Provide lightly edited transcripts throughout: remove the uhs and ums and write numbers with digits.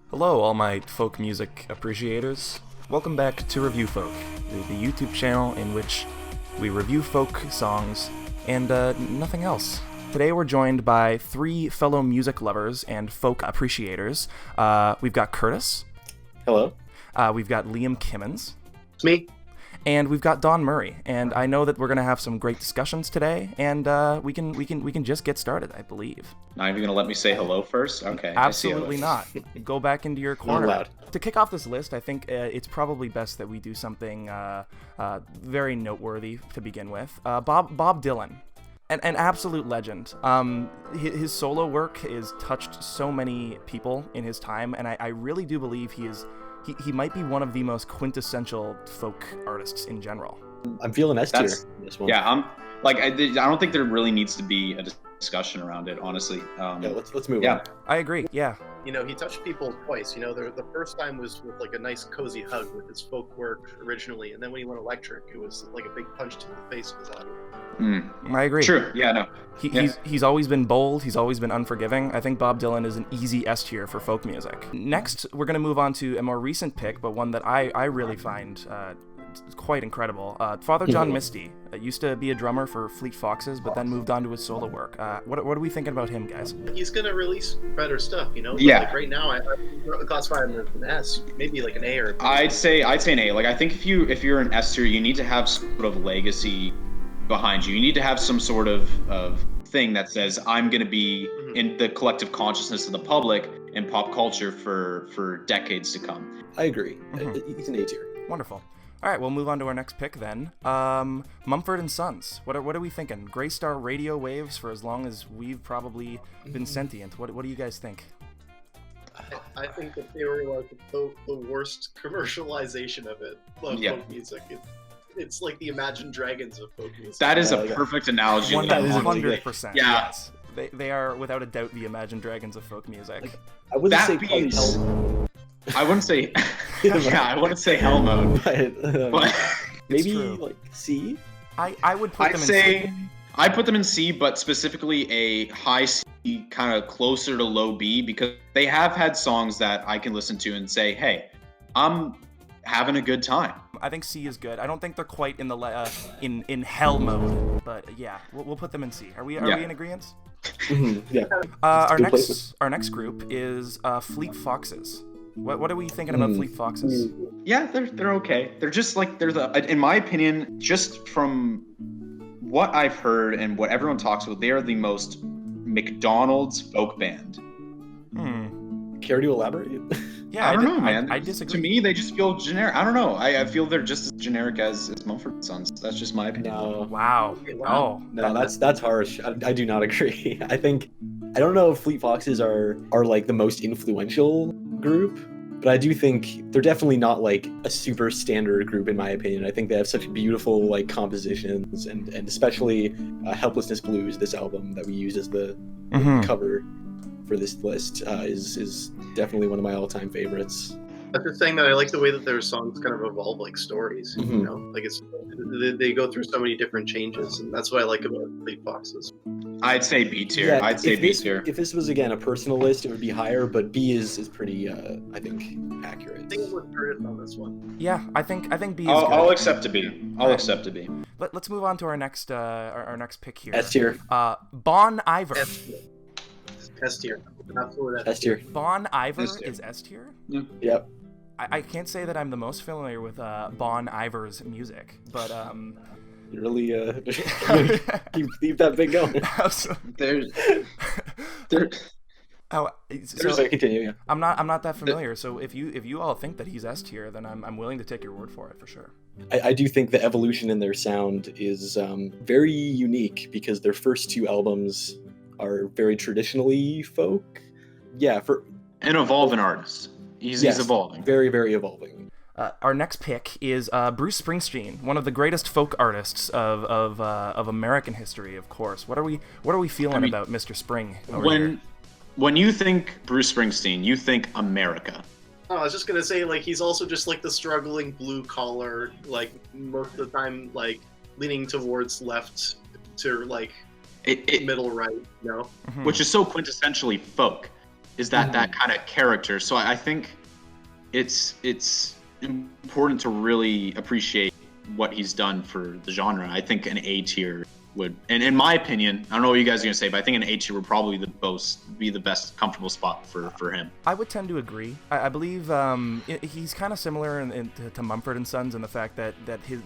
Hello, all my folk music appreciators. Welcome back to Reviewfolk, the YouTube channel in which we review folk songs and nothing else. Today we're joined by three fellow music lovers and folk appreciators. We've got Curtis. Hello. We've got Liam Kimmins. It's me. And we've got Don Murray. And I know that we're gonna have some great discussions today, and we can just get started, I believe. Not even gonna let me say hello first? Okay. Absolutely not. Go back into your corner. Not allowed. To kick off this list, I think it's probably best that we do something very noteworthy to begin with. Bob Dylan, an absolute legend. His solo work has touched so many people in his time, and I really do believe he might be one of the most quintessential folk artists in general. I'm feeling S tier in this one. Yeah, I don't think there really needs to be a discussion around it, honestly. Yeah, let's move on. I agree. Yeah. You know, he touched people twice. You know, the first time was with like a nice cozy hug with his folk work originally, and then when he went electric, it was like a big punch to the face of his audience. I agree. True. Yeah, no. He's always been bold. He's always been unforgiving. I think Bob Dylan is an easy S tier for folk music. Next, we're going to move on to a more recent pick, but one that I really find quite incredible. Father John Misty used to be a drummer for Fleet Foxes, but then moved on to his solo work. What are we thinking about him, guys? He's gonna release better stuff, you know. But Yeah. like right now, I classify him as an S, maybe like an A or. I'd say an A. Like, I think if you're an S tier, you need to have sort of legacy behind you. You need to have some sort of thing that says, I'm gonna be in the collective consciousness of the public and pop culture for decades to come. I agree. He's an A tier. Wonderful. All right, we'll move on to our next pick then. Mumford & Sons. What are we thinking? Gray Star radio waves for as long as we've probably been sentient. What do you guys think? I think that they were like the worst commercialization of folk music. It's like the Imagine Dragons of folk music. That is a perfect analogy. 100%. Yeah. Yes. They are without a doubt the Imagine Dragons of folk music. I wouldn't That say being Hell, I wouldn't say I wouldn't say hell mode. But maybe true. like C. I would put I'd them in say C. I put them in C, but specifically a high C, kind of closer to low B, because they have had songs that I can listen to and say, hey, I'm having a good time. I think C is good. I don't think they're quite in the in hell mode, but yeah, we'll put them in C. Are we in agreement? Yeah. Our Good next group is Fleet Foxes. What are we thinking about Fleet Foxes? Yeah, they're okay. They're just like in my opinion, just from what I've heard and what everyone talks about, they are the most McDonald's folk band. Care to elaborate? Yeah, I don't know, man. I disagree. To me, they just feel generic. I don't know. I feel they're just as generic as Mumford & Sons. That's just my opinion. No. Wow. Oh. No, that's harsh. I do not agree. I don't know if Fleet Foxes are like the most influential group, but I do think they're definitely not like a super standard group in my opinion. I think they have such beautiful like compositions and especially Helplessness Blues, this album that we use as the cover for this list, is definitely one of my all-time favorites. I'm just saying that I like the way that their songs kind of evolve like stories. You know, like they go through so many different changes, and that's what I like about Fleet Foxes. I'd say B tier. Yeah, I'd say B tier. If this was again a personal list, it would be higher, but B is pretty I think accurate. I think with Curtis on this one. Yeah, I think B is good. I'll accept a B. I'll accept a B. Let's move on to our next pick here. S tier. Bon Iver. S tier. Absolutely S tier. Bon Iver S tier. is S tier? Yep. I can't say that I'm the most familiar with Bon Iver's music, but You really keep that bit going. So Continue. Yeah. I'm not that familiar. So if you all think that he's S tier, then I'm willing to take your word for it for sure. I do think the evolution in their sound is very unique because their first two albums are very traditionally folk. Yeah, An evolving artist. He's evolving. Very, very evolving. Our next pick is Bruce Springsteen, one of the greatest folk artists of American history, of course. What are we feeling about Mr. Spring over here? When you think Bruce Springsteen, you think America. Oh, I was just gonna say, like, he's also just like the struggling blue collar, like most of the time, like leaning towards left to like middle right, you know? Which is so quintessentially folk. is that kind of character. So I think it's important to really appreciate what he's done for the genre. I think an A tier would, and in my opinion, I don't know what you guys are gonna say, but I think an A tier would probably be the best comfortable spot for him. I would tend to agree. I believe he's kind of similar to Mumford and Sons in the fact that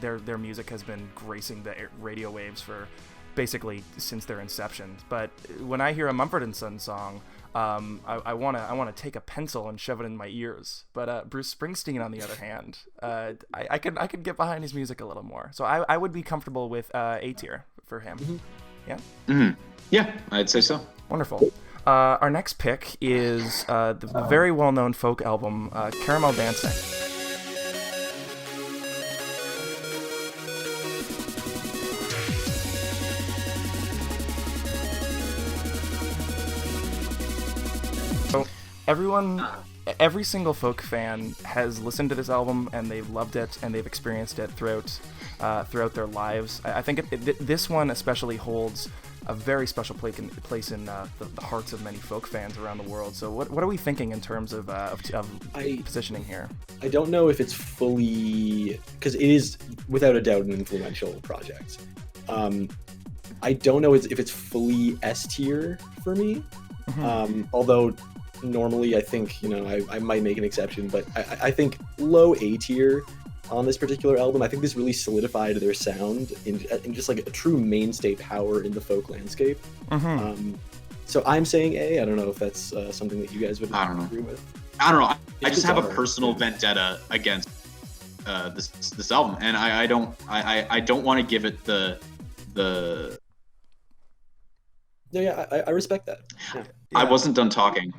their music has been gracing the radio waves for basically since their inception. But when I hear a Mumford and Sons song, I wanna take a pencil and shove it in my ears. But Bruce Springsteen, on the other hand, I could get behind his music a little more. So I would be comfortable with A tier for him. Mm-hmm. Yeah. Mm-hmm. Yeah, I'd say so. Wonderful. Our next pick is the very well-known folk album Caramel Dancing. So every single folk fan has listened to this album and they've loved it and they've experienced it throughout their lives. I think this one especially holds a very special place in the hearts of many folk fans around the world. So what are we thinking in terms of positioning here? I don't know if it's fully, because it is without a doubt an influential project. I don't know if it's fully S tier for me. Mm-hmm. Although normally I think, I might make an exception, but I think low A tier on this particular album. I think this really solidified their sound in just like a true mainstay power in the folk landscape. Mm-hmm. So I'm saying A. I don't know if that's something that you guys would agree with. I don't know. I just have a personal vendetta against this album, and I don't want to give it the. Yeah, I respect that. Yeah. I wasn't done talking.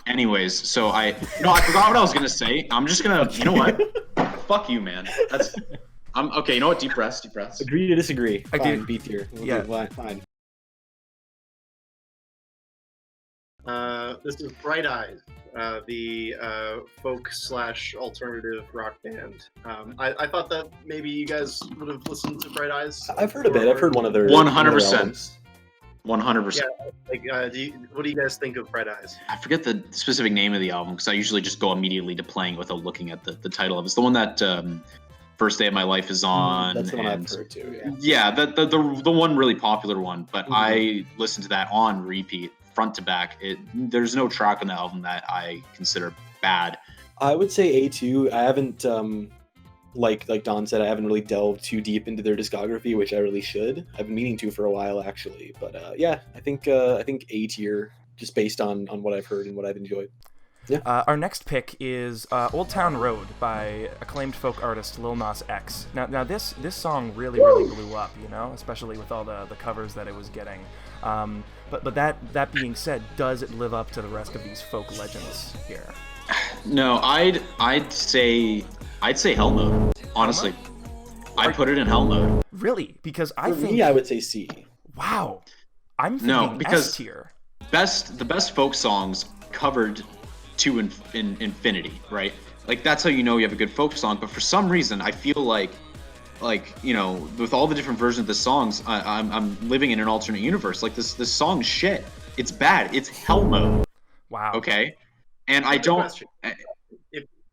Anyways, so I forgot what I was gonna say. I'm just gonna, you know what? Fuck you, man. I'm okay. You know what? Deep breaths. Agree to disagree. Fine, B tier. Fine. This is Bright Eyes, the folk / alternative rock band. I thought that maybe you guys would have listened to Bright Eyes. I've heard a bit. I've heard one of their 100%. 100%. Yeah, what do you guys think of Bright Eyes? I forget the specific name of the album because I usually just go immediately to playing without looking at the title of it. It's the one that First Day of My Life is on. That's the one I've heard too. Yeah, the one really popular one. But I listened to that on repeat, front to back. There's no track on the album that I consider bad. I would say A2. I haven't. Like Don said, I haven't really delved too deep into their discography, which I really should. I've been meaning to for a while, actually. But I think A tier, just based on what I've heard and what I've enjoyed. Yeah. Our next pick is Old Town Road by acclaimed folk artist Lil Nas X. Now this song really blew up, especially with all the covers that it was getting. But that being said, does it live up to the rest of these folk legends here? No, I'd say hell mode. Honestly, I put it in hell mode. Really? Because For me, I would say C. Wow, I'm thinking because S tier. The best folk songs covered to infinity, right? Like that's how you know you have a good folk song. But for some reason, I feel like with all the different versions of the songs, I'm living in an alternate universe. Like this song's shit. It's bad. It's hell mode. Wow. Okay. And I don't.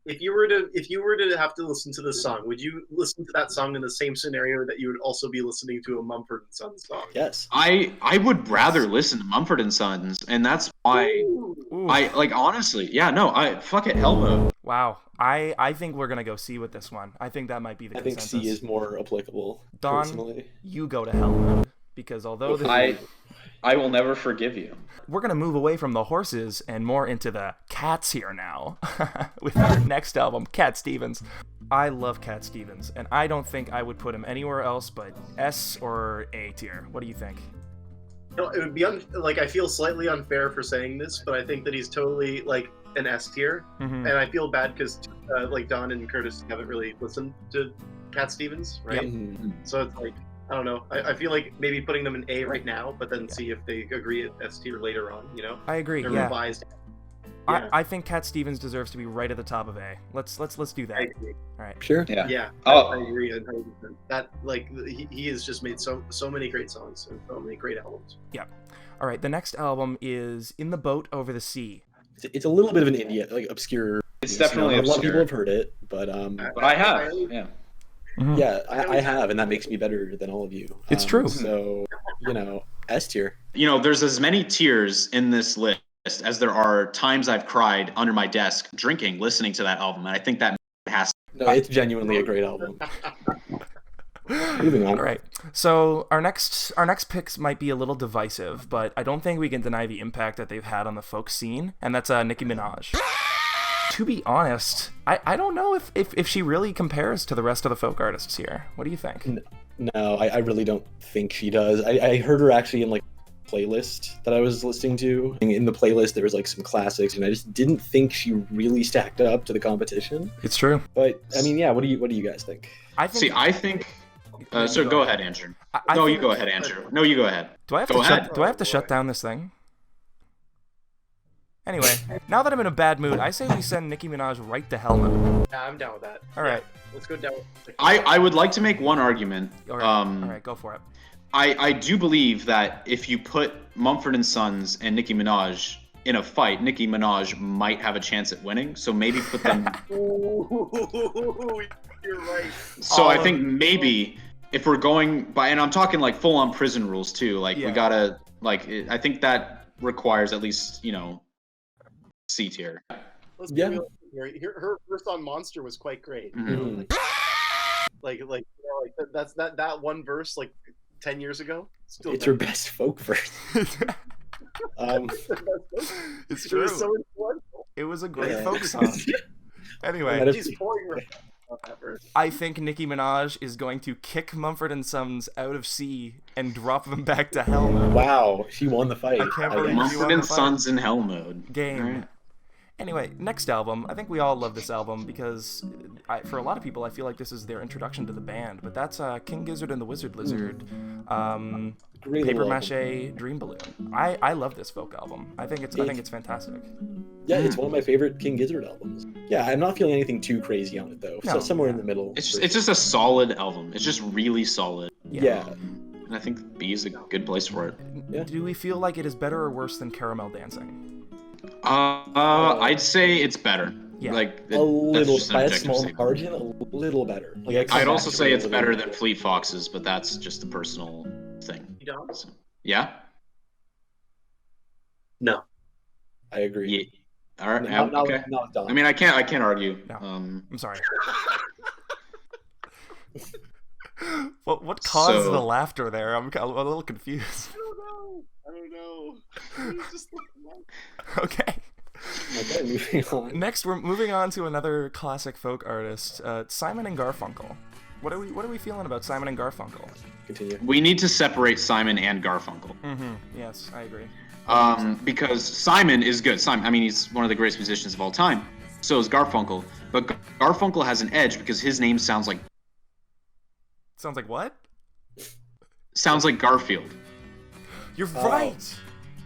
If you were to have to listen to this song, would you listen to that song in the same scenario that you would also be listening to a Mumford and Sons song? Yes. I would rather listen to Mumford and Sons, and that's why I like honestly. Yeah, no, fuck it, hell mode. Wow. I think we're gonna go C with this one. I think that might be the consensus. I think C is more applicable. Don, personally. You go to hell mode because although I will never forgive you. We're going to move away from the horses and more into the cats here now with our next album, Cat Stevens. I love Cat Stevens, and I don't think I would put him anywhere else but S or A tier. What do you think? It would be I feel slightly unfair for saying this, but I think that he's totally like an S tier, and I feel bad because Don and Curtis haven't really listened to Cat Stevens, right? Yep. So it's like, I don't know. I feel like maybe putting them in A right now, but then see if they agree at S tier later on. I agree. They're yeah. revised. Yeah. I think Cat Stevens deserves to be right at the top of A. Let's do that. I agree. All right. Sure. Yeah. I agree 100%. That he has just made so many great songs and so many great albums. Yeah. All right. The next album is In the Boat Over the Sea. it's a little bit of an indie, like obscure. It's definitely a lot of obscure. people have heard it, but But I have, yeah. yeah, I have, and that makes me better than all of you. It's true. So, S tier. There's as many tiers in this list as there are times I've cried under my desk drinking, listening to that album, and I think that has. No, it's genuinely a great album. Moving on. All right. So our next picks might be a little divisive, but I don't think we can deny the impact that they've had on the folk scene, and that's Nicki Minaj. To be honest, I don't know if she really compares to the rest of the folk artists here. What do you think? No, I really don't think she does. I heard her actually in like a playlist that I was listening to. In the playlist, there was like some classics, and I just didn't think she really stacked up to the competition. It's true. But I mean, yeah. What do you guys think? I think. So go ahead, Andrew. You go ahead, Andrew. No, you go ahead. Do I have to shut down this thing? Anyway, now that I'm in a bad mood, I say we send Nicki Minaj right to hell now. Yeah, I'm down with that. All right. Let's go down. I would like to make one argument. All right, go for it. I do believe that if you put Mumford & Sons and Nicki Minaj in a fight, Nicki Minaj might have a chance at winning. So maybe put them. Ooh, you're right. So I think maybe if we're going by, and I'm talking like full on prison rules too. Like we gotta I think that requires at least C tier. Let's be real here. Her verse on Monster was quite great. Mm-hmm. That's that one verse like 10 years ago. It's her best folk verse. It's true. It was so influential. It was a great folk song. Anyway, I think Nicki Minaj is going to kick Mumford & Sons out of C and drop them back to hell mode. Wow, she won the fight. I can't believe Mumford & Sons in hell mode. Game. Right. Anyway, next album. I think we all love this album because, for a lot of people, I feel like this is their introduction to the band. But that's King Gizzard and the Wizard Lizard, Paper Mache Dream Balloon. I love this folk album. I think it's fantastic. Yeah, it's one of my favorite King Gizzard albums. Yeah, I'm not feeling anything too crazy on it though. So somewhere in the middle. It's just a solid album. It's just really solid. Yeah. And I think B is a good place for it. Yeah. Do we feel like it is better or worse than Caramel Dancing? I'd say it's better. Yeah. A little, by a small margin, a little better. I'd also say it's better than Fleet Foxes, but that's just a personal thing. So, yeah? No. I agree. Yeah. All right. Okay. Not done. I mean, I can't argue. No. I'm sorry. What caused the laughter there? I'm a little confused. I don't know. Okay. Okay, moving on. Next, we're moving on to another classic folk artist, Simon and Garfunkel. What are we feeling about Simon and Garfunkel? Continue. We need to separate Simon and Garfunkel. Mm-hmm. Yes, I agree. Because Simon is good. He's one of the greatest musicians of all time. So is Garfunkel. But Garfunkel has an edge because his name sounds like... Sounds like what? Sounds like Garfield. You're right!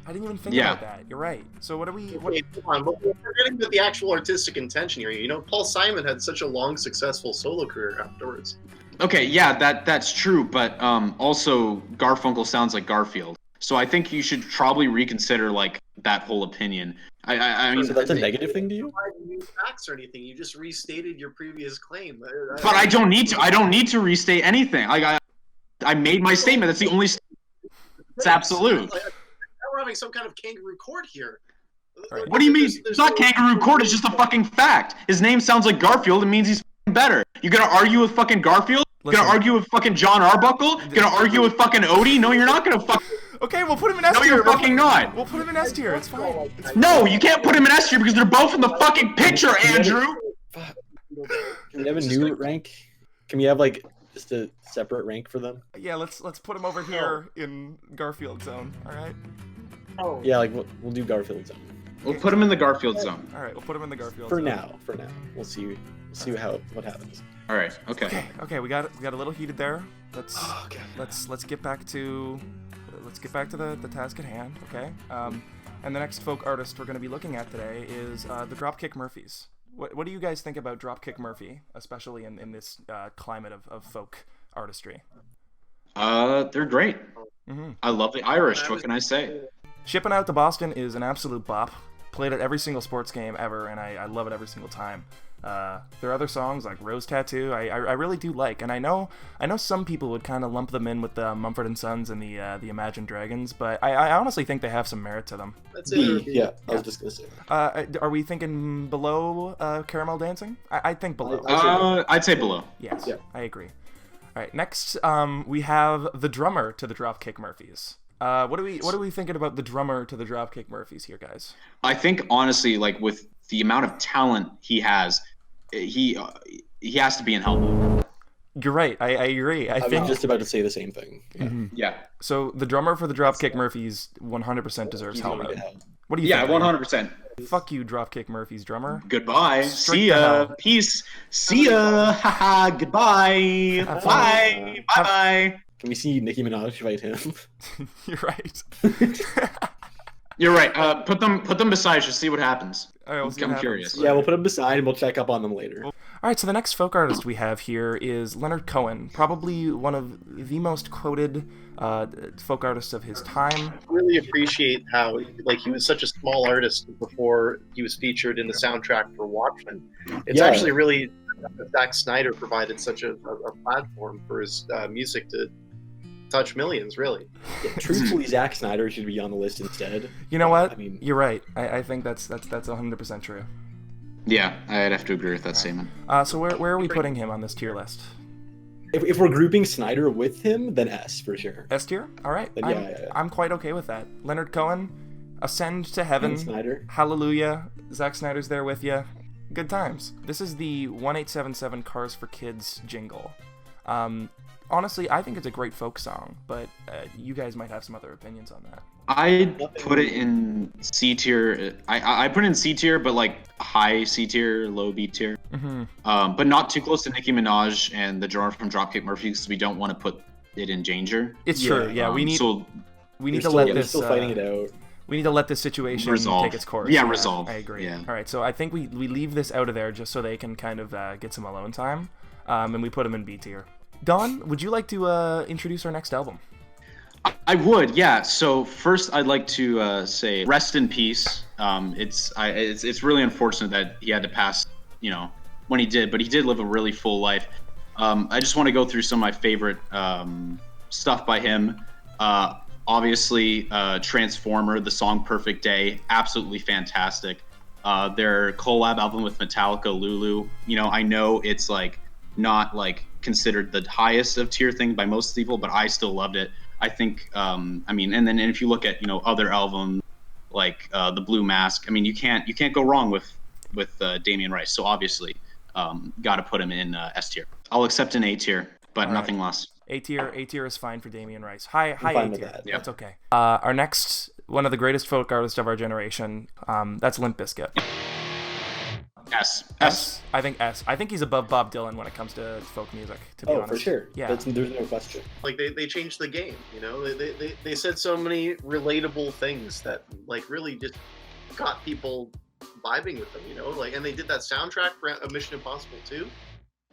I didn't even think about that. You're right. So what are we... Wait, come on. But we're forgetting about the actual artistic intention here. Paul Simon had such a long, successful solo career afterwards. Okay, yeah, that's true. But also, Garfunkel sounds like Garfield. So I think you should probably reconsider that whole opinion. I mean, so that's a negative thing to you? New facts or anything? You just restated your previous claim. But I don't need to. I don't need to restate anything. I made my statement. That's the only. It's absolute. Now we're having some kind of kangaroo court here. Right. What do you mean? It's not kangaroo court. It's just a fucking fact. His name sounds like Garfield. It means he's better. You gonna argue with fucking Garfield? You gonna argue with fucking John Arbuckle? You gonna argue with fucking Odie? No, you're not gonna fuck. Okay, we'll put him in S tier. No, you're fucking not. We'll put him in S tier. It's fine. No, you can't put him in S tier because they're both in the fucking picture, Andrew. Can we have a new rank? Can we have just a separate rank for them? Yeah, let's put him over here in Garfield zone. All right. Oh. Yeah, we'll do Garfield zone. We'll put him in the Garfield zone. All right, we'll put him in the Garfield for zone. now. We'll see what happens. All right. Okay. Okay. We got a little heated there. Let's get back to the task at hand. Okay. And the next folk artist we're going to be looking at today is the Dropkick Murphys. What do you guys think about Dropkick Murphy, especially in this climate of folk artistry? They're great. Mm-hmm. I love the Irish. What can I say? Shipping Out to Boston is an absolute bop. played it every single sports game ever, and I love it every single time. There are other songs like Rose Tattoo I really do like, and I know some people would kind of lump them in with the Mumford & Sons and the Imagine Dragons, but I honestly think they have some merit to them. That's it. Yeah, I was just gonna say. Are we thinking below Caramel Dancing? I think below. I'd say below. Yes, Yeah. I agree. All right, next we have the drummer to the Dropkick Murphys. What are we thinking about the drummer to the Dropkick Murphys here, guys? I think honestly, like with the amount of talent he has, he has to be in Hellboy. You're right. I agree. I I think was just about to say the same thing. Yeah. Yeah. so. The drummer for the Dropkick Murphys 100% deserves He's going Hellboy. to hell. What do you Yeah, think? 100%. Fuck you, Dropkick Murphys drummer. Goodbye. Straight See to ya. hell. Peace. See ya. Haha. Goodbye. Have fun. Bye. Bye. Bye. Can we see Nicki Minaj fight him? You're right. You're right. Put them beside you. See what happens. All right, we'll see what I'm happens. curious. Yeah, we'll put him beside and we'll check up on them later. All right, so the next folk artist we have here is Leonard Cohen, probably one of the most quoted folk artists of his time. Really appreciate how like he was such a small artist before he was featured in the soundtrack for Watchmen. It's Yeah. actually really Zack Snyder provided such a platform for his music to touch millions. Really, Yeah, truthfully, Zack Snyder should be on the list instead. You know what? I mean, You're right. I think that's 100% true. Yeah, I'd have to agree with that statement. So where are we putting him on this tier list? if we're grouping Snyder with him, then S for sure. S tier? All right. Then yeah. I'm quite okay with that. Leonard Cohen, ascend to heaven. And Snyder. Hallelujah. Zack Snyder's there with you. Good times. This is the 1877 Cars for Kids jingle. Honestly, I think it's a great folk song, but you guys might have some other opinions on that. I'd put it in C tier. I put it in C tier, but like high C tier, low B tier. Mm-hmm. But not too close to Nicki Minaj and the drummer from Dropkick Murphys, because we don't want to put it in danger. It's true. Yeah, we need to let We're this. still fighting it out. We need to let this situation Resolve. take its course. Yeah, resolve. I agree. Yeah. All right, so I think we leave this out of there just so they can kind of get some alone time, and we put them in B tier. Don, would you like to introduce our next album? I would, yeah. So first, I'd like to say rest in peace. It's really unfortunate that he had to pass, when he did, but he did live a really full life. I just want to go through some of my favorite stuff by him. Obviously, Transformer, the song "Perfect Day," absolutely fantastic. Their collab album with Metallica, Lulu. I know it's like not like considered the highest of tier thing by most people, but I still loved it. I think, and then if you look at other albums like the Blue Mask, you can't go wrong with Damien Rice. So obviously, got to put him in S tier. I'll accept an A tier, but nothing less. A tier is fine for Damien Rice. High fine A with tier. that. That's okay. Our next, one of the greatest folk artists of our generation, that's Limp Bizkit. S. I think S. I think he's above Bob Dylan when it comes to folk music, to be honest. For sure. Yeah. There's no question. like they changed the game. They said so many relatable things that like really just got people vibing with them. And they did that soundtrack for Mission Impossible 2.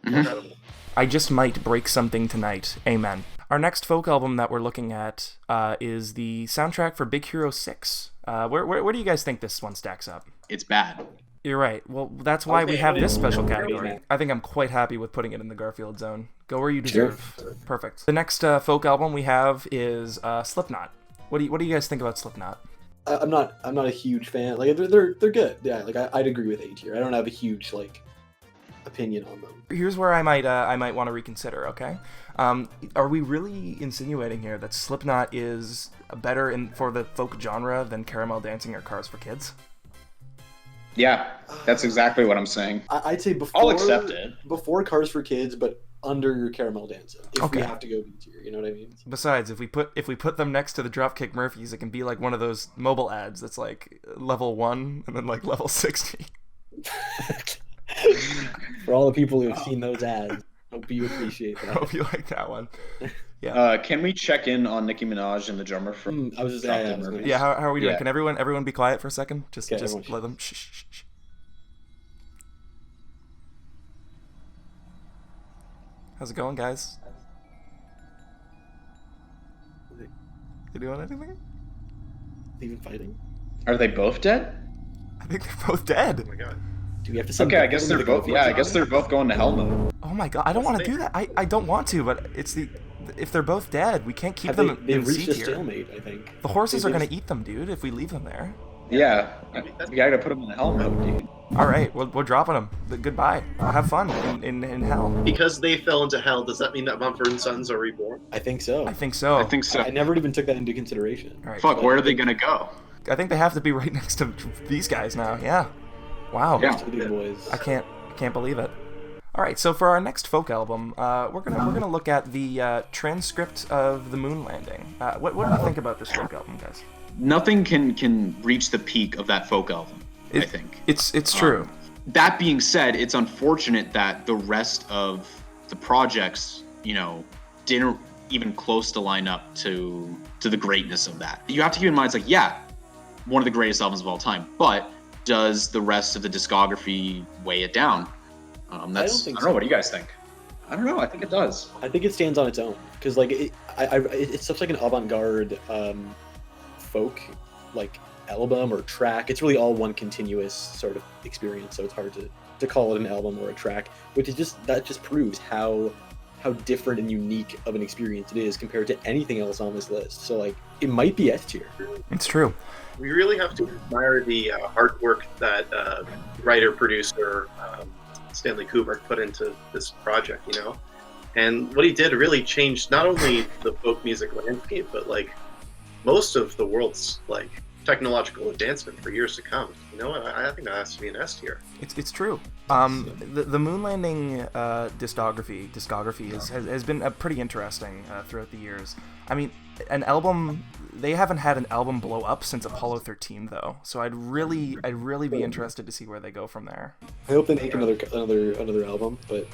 Incredible. I just might break something tonight. Amen. Our next folk album that we're looking at is the soundtrack for Big Hero 6. Where do you guys think this one stacks up? It's bad. You're right. Well, that's why we have this special category. man. I think I'm quite happy with putting it in the Garfield zone. Go where you deserve. Sure. Perfect. The next folk album we have is Slipknot. What do you guys think about Slipknot? I'm not a huge fan. Like they're good. Yeah, like I'd agree with A tier. I don't have a huge opinion on them. Here's where I might want to reconsider. Okay, are we really insinuating here that Slipknot is better for the folk genre than Caramel Dancing or Cars for Kids? Yeah, that's exactly what I'm saying. I'd say before. I'll accept it. Before Cars for Kids, but under Caramel Dancing. If Okay. we have to go B tier, you know what I mean? Besides, if we put them next to the Dropkick Murphys, it can be like one of those mobile ads that's like level 1 and then like level 60. For all the people who have seen those ads, hope you appreciate I that. hope you like that one. Yeah. Can we check in on Nicki Minaj and the drummer from I was just Dropkick I was Murphys? Yeah, how are we doing? Yeah. Can everyone be quiet for a second? Just Okay, everyone let them shh. How's it going, guys? You doing anything? even fighting. Are they both dead? think they're both dead. Oh my god. Do we have to send Okay, I both guess of them they're to go both. Yeah, I first? guess they're both going to hell mode. Oh my god, I don't want to do that. I don't want to, but it's if they're both dead, we can't keep them They've in reached C a tier. stalemate, I think. The horses are They've- gonna eat them, dude, if we leave them there. Yeah, we gotta put them in the hell mode, dude. All right, we're dropping them. Goodbye. Have fun in hell. Because they fell into hell, does that mean that Mumford and Sons are reborn? I think so. I think so. I think so. I never even took that into consideration. All right. Fuck, where are they gonna go? I think they have to be right next to these guys now. Yeah. Wow. Yeah. To these boys. I can't believe it. All right, so for our next folk album, we're gonna look at the transcript of the moon landing. What do you think about this folk album, guys? Nothing can reach the peak of that folk album. I think It's true. That being said, it's unfortunate that the rest of the projects, didn't even close to line up to the greatness of that. You have to keep in mind, it's like, yeah, one of the greatest albums of all time, but does the rest of the discography weigh it down? I don't know. What do you guys think? I don't know. I think it does. I think it stands on its own because it's such like an avant-garde folk album or track. It's really all one continuous sort of experience, so it's hard to call it an album or a track. Which is just proves how different and unique of an experience it is compared to anything else on this list. So it might be S tier. It's true. We really have to admire the hard work that writer-producer Stanley Kubrick put into this project, And what he did really changed not only the folk music landscape, but most of the world's technological advancement for years to come. I think that has to be an S tier. It's true. The moon landing discography has been pretty interesting throughout the years. I mean, they haven't had an album blow up since Apollo 13 though. So I'd really be interested to see where they go from there. I hope they make another album, but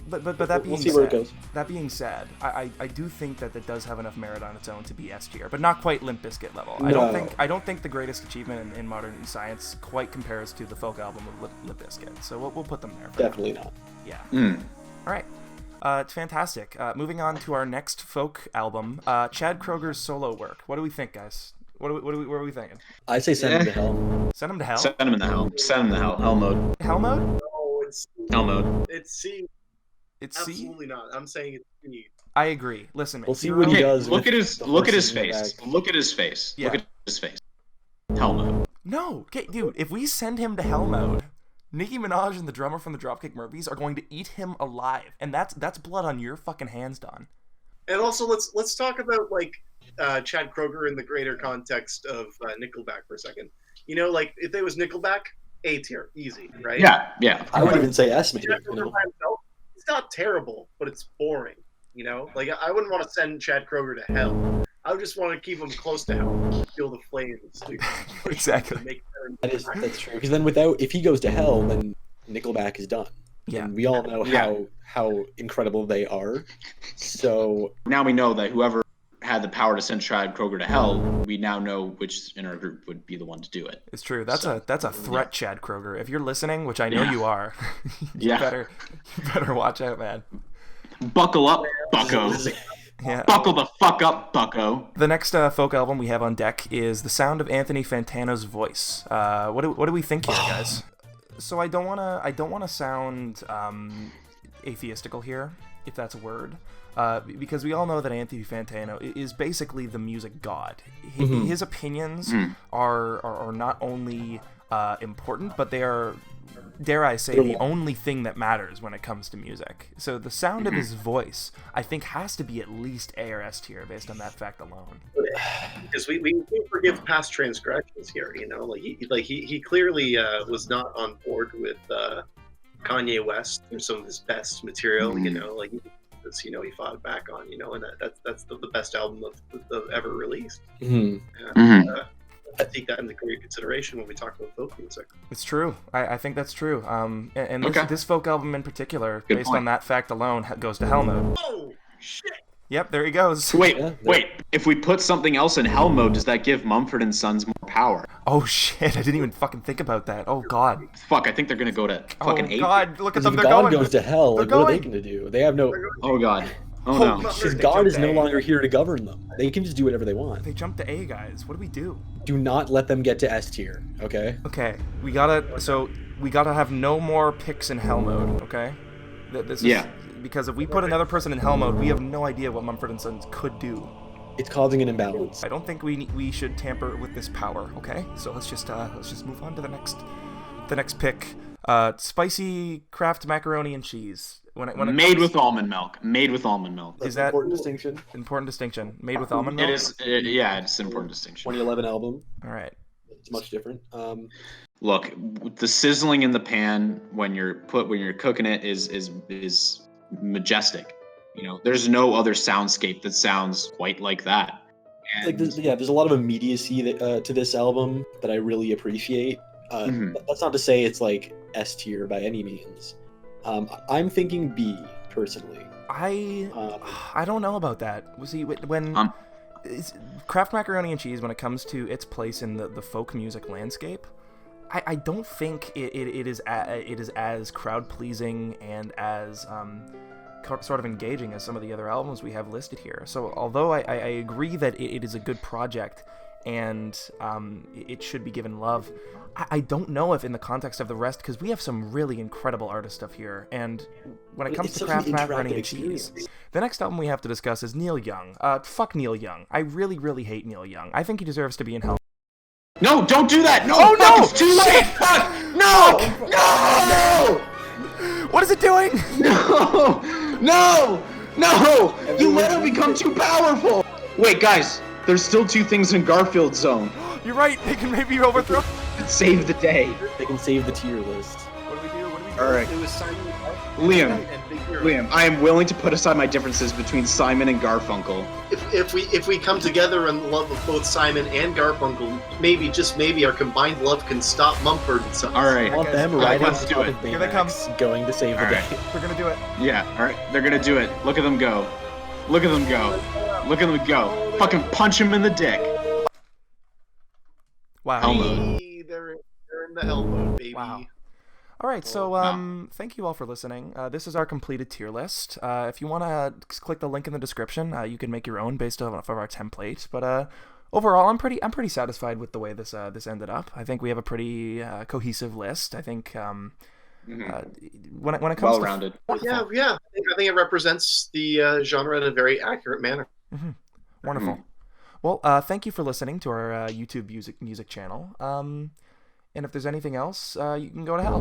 But that being we'll see said, where it goes. That being said, I do think that does have enough merit on its own to be S tier, but not quite Limp Bizkit level. No. I don't think the greatest achievement in modern science quite compares to the folk album of Limp Bizkit. So we'll put them there. Definitely not. Yeah. Mm. All right. It's fantastic. Moving on to our next folk album, Chad Kroeger's solo work. What do we think, guys? What are we thinking? I say send him to hell. Send him to hell? Send them in the hell. Send them to hell. Hell mode. Hell mode? Oh, it's Hell mode. C. It's C? Absolutely not. I'm saying it's C. I agree. Listen, We'll see Hero- what he Okay, does. look with at his the look at horses his in the face. back. Look at his face. Yeah. Look at his face. Hell mode. No, okay, dude, if we send him to hell mode, Nicki Minaj and the drummer from the Dropkick Murphys are going to eat him alive, and that's blood on your fucking hands, Don. And also, let's talk about Chad Kroeger in the greater context of Nickelback for a second. If it was Nickelback, A tier, easy, right? Yeah. I would even say S maybe. Chad Kroeger by himself, it's not terrible, but it's boring. I wouldn't want to send Chad Kroeger to hell. I would just want to keep him close to hell, feel the flames. Exactly. That's true. Because then if he goes to hell, then Nickelback is done. Yeah. And we all know how incredible they are. So Now we know that whoever had the power to send Chad Kroeger to hell, we now know which in our group would be the one to do it. It's true. That's a threat, Chad Kroeger. If you're listening, which I know you are, you Yeah. better watch out, man. Buckle up, bucko. Yeah. Buckle the fuck up, bucko. The next folk album we have on deck is The Sound of Anthony Fantano's Voice. What do we think here, guys? So I don't wanna sound atheistical here, if that's a word, because we all know that Anthony Fantano is basically the music god. His opinions are not only important, but they are, dare I say, the only thing that matters when it comes to music. So the sound of his voice, I think, has to be at least A or S tier based on that fact alone. Because we forgive past transgressions here, he clearly was not on board with Kanye West and some of his best material, he fought back on, and that's the best album of ever released. I take that into great consideration when we talk about folk music. It's true. I think that's true. And Okay. this folk album in particular, Good based point. on that fact alone, goes to hell mode. Oh shit! Yep, there he goes. Wait. If we put something else in hell mode, does that give Mumford and Sons more power? Oh shit! I didn't even fucking think about that. Oh god. Fuck, I think they're gonna go to fucking Oh 8. god! Look at if them. They're God going. goes to hell, They're what are they going. going to do? They have no. Oh god. Oh no. Because They God jumped is to no A. longer here to govern them. They can just do whatever they want. They jumped to A, guys. What do we do? Do not let them get to S tier, okay? Okay, we gotta have no more picks in hell mode, okay? This is, Yeah. because if we put another person in hell mode, we have no idea what Mumford & Sons could do. It's causing an imbalance. I don't think we should tamper with this power, okay? So let's just move on to the next pick. Spicy Kraft macaroni and cheese. When it Made with almond milk. Made with almond milk. That's Is an that important distinction? important distinction? Made with almond milk. It is. Yeah, it's an important distinction. 2011 album. All right. It's much different. Look, the sizzling in the pan when you're cooking it is majestic. You know, there's no other soundscape that sounds quite like that. And there's a lot of immediacy to this album that I really appreciate. That's not to say it's like S tier by any means. I'm thinking B personally. I don't know about that. See, when Kraft macaroni and cheese, when it comes to its place in the folk music landscape, I don't think it is as crowd pleasing and as sort of engaging as some of the other albums we have listed here. So although I agree that it is a good project and it should be given love, I don't know if in the context of the rest, because we have some really incredible artist stuff here, and when it comes to Kraft macaroni and cheese, the next album we have to discuss is Neil Young. Fuck Neil Young. I really, really hate Neil Young. I think he deserves to be in hell. No, don't do that! No! Oh, Fuck, no! it's too late! Fuck! No! No! What is it doing? No! No! No! You let him become too powerful! Wait, guys, there's still two things in Garfield's zone. You're right. They can maybe overthrow. Save the day. They can save the tier list. What do we do? All right. It was Simon Liam, I am willing to put aside my differences between Simon and Garfunkel. If we come together in love of both Simon and Garfunkel, maybe, just maybe, our combined love can stop Mumford & Sons. All right. I want them All right, riding on let's do top it. of Here they come. Baymax, going to save the All day. right. We're gonna do it. Yeah, all right. They're gonna do it. Look at them go. Look at them go. Look at them go. Fucking punch him in the dick. Wow. Hell mode. Hey, they're in the hell mode, baby. Wow. All right, so thank you all for listening. This is our completed tier list. If you want to click the link in the description, you can make your own based off of our template. But overall, I'm pretty satisfied with the way this ended up. I think we have a pretty cohesive list. I think when it comes Well-rounded. Yeah. I think it represents the genre in a very accurate manner. Wonderful. Mm-hmm. Well, thank you for listening to our YouTube music channel. And if there's anything else, you can go to hell.